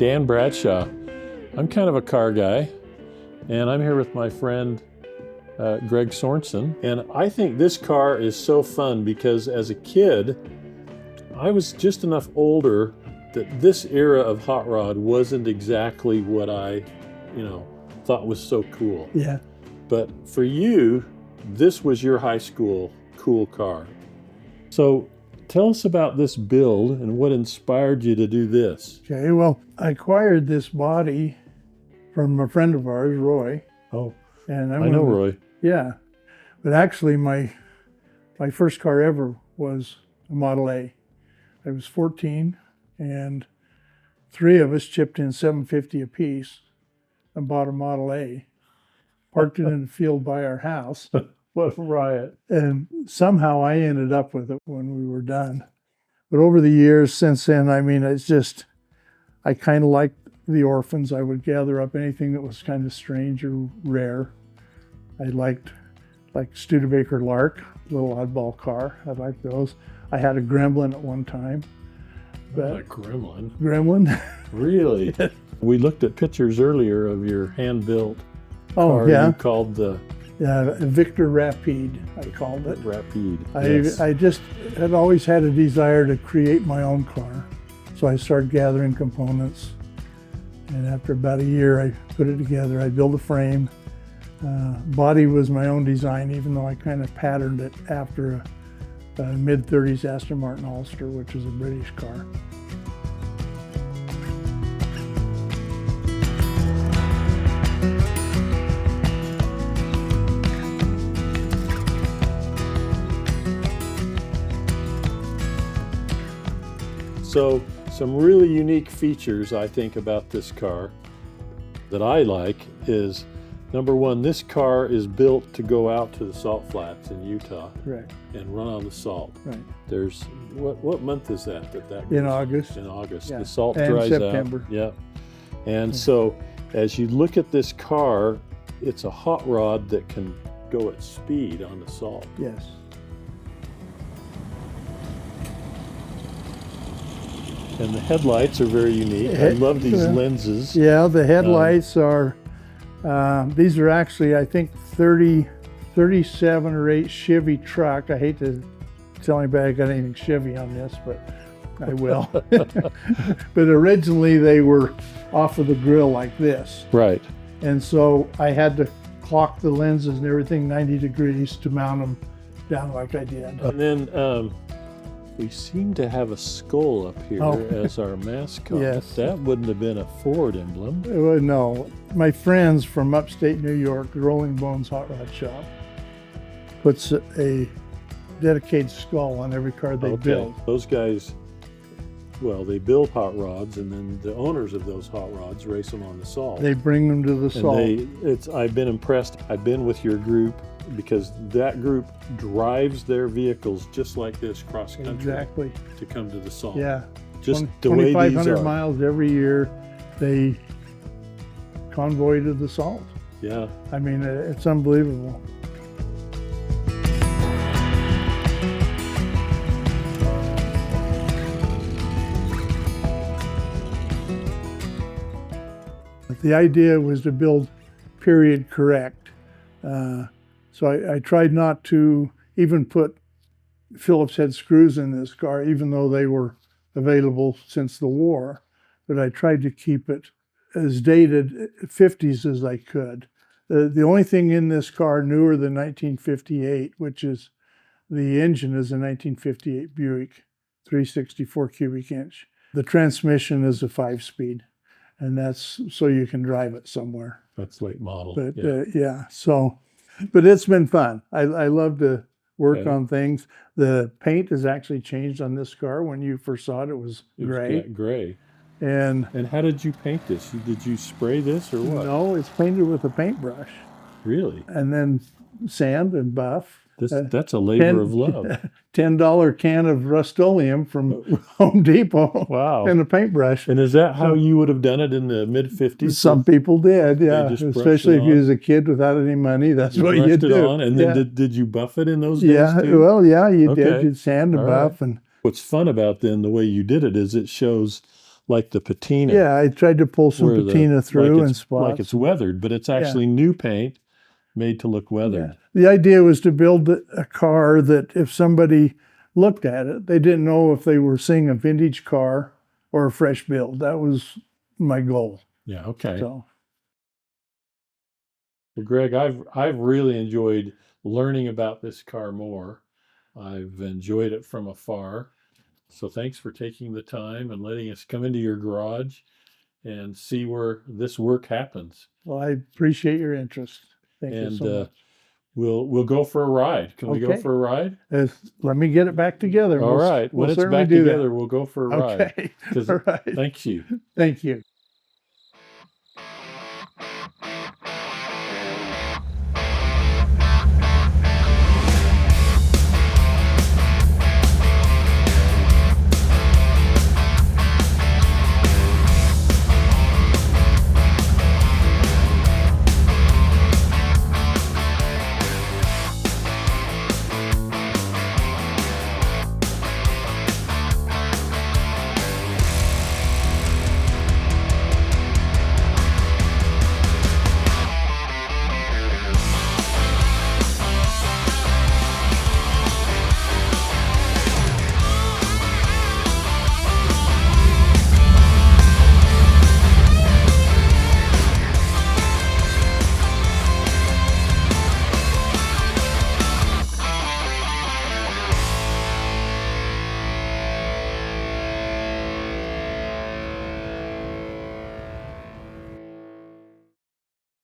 Dan Bradshaw. I'm kind of a car guy, and I'm here with my friend Greg Sorensen. And I think this car is so fun because as a kid, I was just enough older that this era of hot rod wasn't exactly what I, thought was so cool. Yeah. But for you, this was your high school cool car. So tell us about this build and what inspired you to do this. Okay, well, I acquired this body from a friend of ours, Roy. Oh, And I know Roy. Yeah. But actually, my first car ever was a Model A. I was 14, and 3 of us chipped in $750 apiece and bought a Model A, parked it in the field by our house. What a riot. And somehow I ended up with it when we were done. But over the years since then, it's just, I kind of liked the orphans. I would gather up anything that was kind of strange or rare. I liked Studebaker Lark, little oddball car. I liked those. I had a Gremlin at one time. But A Gremlin? Gremlin? Really? We looked at pictures earlier of your hand-built car yeah. you called the Yeah, Victor Rapide, I called it. Rapide. I just had always had a desire to create my own car. So I started gathering components. And after about a year, I put it together. I built a frame. Body was my own design, even though I kind of patterned it after a mid-30s Aston Martin Ulster, which is a British car. So some really unique features I think about this car that I like is, number one, this car is built to go out to the Salt Flats in Utah. Correct. And run on the salt. Right. There's, what month is that goes? In August. In August. Yeah. The salt And dries September. out. Yeah. And so as you look at this car, it's a hot rod that can go at speed on the salt. Yes. And the headlights are very unique. I love these lenses. Yeah, the headlights are, these are actually, I think, 37 or 8 Chevy truck. I hate to tell anybody I got anything Chevy on this, but I will. But originally they were off of the grill like this. Right. And so I had to clock the lenses and everything 90 degrees to mount them down like I did. And then we seem to have a skull up here as our mascot. Yes. That wouldn't have been a Ford emblem. No. My friends from upstate New York, the Rolling Bones Hot Rod Shop, puts a dedicated skull on every car they build. Those guys, well, they build hot rods, and then the owners of those hot rods race them on the salt. They bring them to the salt. I've been impressed. I've been with your group because that group drives their vehicles just like this cross country. Exactly. To come to the salt. Yeah. Just the way these are. 2,500 miles every year, they convoy to the salt. Yeah. It's unbelievable. The idea was to build period correct. So I tried not to even put Phillips head screws in this car, even though they were available since the war. But I tried to keep it as dated 50s as I could. The only thing in this car newer than 1958, which is the engine is a 1958 Buick 364 cubic inch. The transmission is a 5-speed. And that's so you can drive it somewhere. That's late model. But but it's been fun. I love to work on things. The paint has actually changed on this car. When you first saw it, it was gray. Gray. And how did you paint this? Did you spray this or what? No, it's painted with a paintbrush. Really? And then sand and buff. That's a labor of love. $10 can of Rust-Oleum from Home Depot. Wow. And a paintbrush. And is that how you would have done it in the mid-50s? Some people did, yeah. Especially if you was a kid without any money, that's what you do. It on, and then did you buff it in those days too? Well, yeah, you did. You'd sand and buff. And what's fun about then the way you did it is it shows like the patina. Yeah, I tried to pull some where patina through like in it's, spots. like it's weathered, but it's actually new paint made to look weathered. The idea was to build a car that if somebody looked at it, they didn't know if they were seeing a vintage car or a fresh build. That was my goal. Yeah, okay. So, well, Greg, I've really enjoyed learning about this car more. I've enjoyed it from afar. So thanks for taking the time and letting us come into your garage and see where this work happens. well, I appreciate your interest. Thank you so much. We'll go for a ride. Can we go for a ride? Let me get it back together. All right. When we'll it's certainly back do together, that. we'll go for a ride. Okay. All right. Thank you. Thank you.